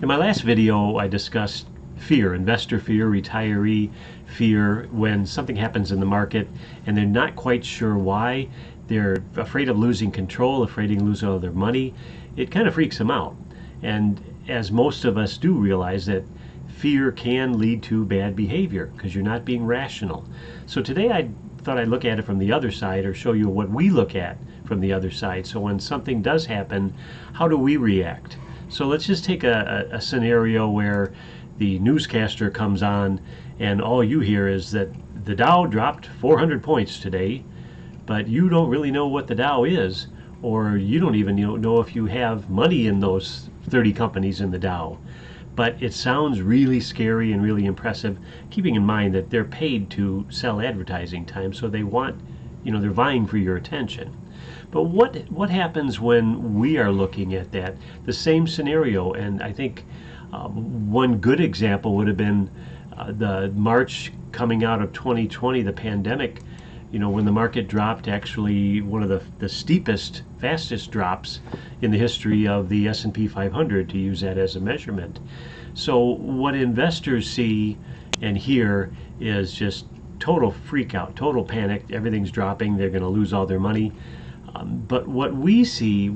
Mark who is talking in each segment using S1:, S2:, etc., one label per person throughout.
S1: In my last video, I discussed fear, investor fear, retiree fear, when something happens in the market and they're not quite sure why. They're afraid of losing control, afraid of losing all their money. It kind of freaks them out. And as most of us do realize that fear can lead to bad behavior because you're not being rational. So today I thought I'd look at it from the other side, or show you what we look at from the other side. So when something does happen, how do we react? So let's just take a scenario where the newscaster comes on and all you hear is that the Dow dropped 400 points today, but you don't really know what the Dow is, or you don't even know if you have money in those 30 companies in the Dow. But it sounds really scary and really impressive, keeping in mind that they're paid to sell advertising time, so they want, they're vying for your attention. But what happens when we are looking at that, the same scenario? And I think one good example would have been the March coming out of 2020, the pandemic. When the market dropped, actually one of the steepest, fastest drops in the history of the S&P 500, to use that as a measurement. So what investors see and hear is just total freak out, total panic. Everything's dropping. They're going to lose all their money. But what we see,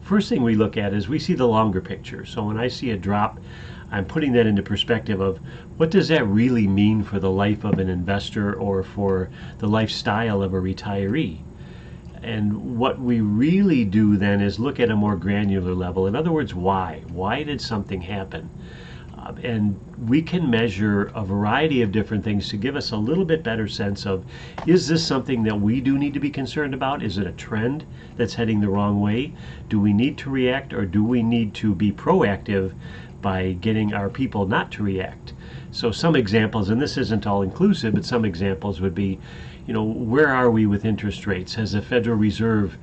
S1: first thing we look at is we see the longer picture. So when I see a drop, I'm putting that into perspective of what does that really mean for the life of an investor or for the lifestyle of a retiree. And what we really do then is look at a more granular level. In other words, why? Why did something happen? And we can measure a variety of different things to give us a little bit better sense of, is this something that we do need to be concerned about? Is it a trend that's heading the wrong way? Do we need to react, or do we need to be proactive by getting our people not to react? So some examples, and this isn't all inclusive, but some examples would be, where are we with interest rates? Has the Federal Reserve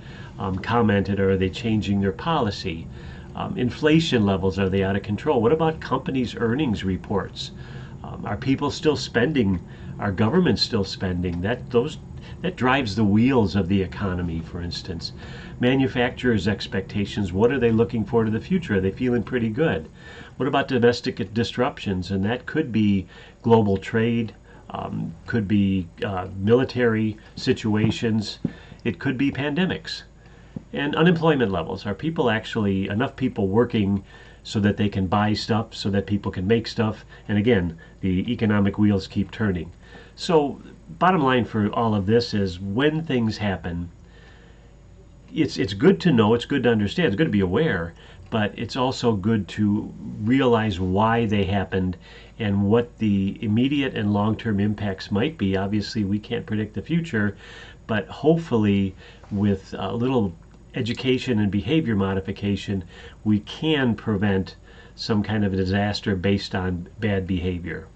S1: commented, or are they changing their policy? Inflation levels, are they out of control? What about companies' earnings reports? Are people still spending? Are governments still spending? That drives the wheels of the economy, for instance. Manufacturers' expectations, what are they looking for to the future? Are they feeling pretty good? What about domestic disruptions? And that could be global trade, could be military situations, it could be pandemics. And unemployment levels. Are people actually, enough people working so that they can buy stuff, so that people can make stuff? And again, the economic wheels keep turning. So bottom line for all of this is, when things happen, it's good to know, it's good to understand, it's good to be aware, but it's also good to realize why they happened and what the immediate and long-term impacts might be. Obviously, we can't predict the future, but hopefully with a little education and behavior modification, we can prevent some kind of a disaster based on bad behavior.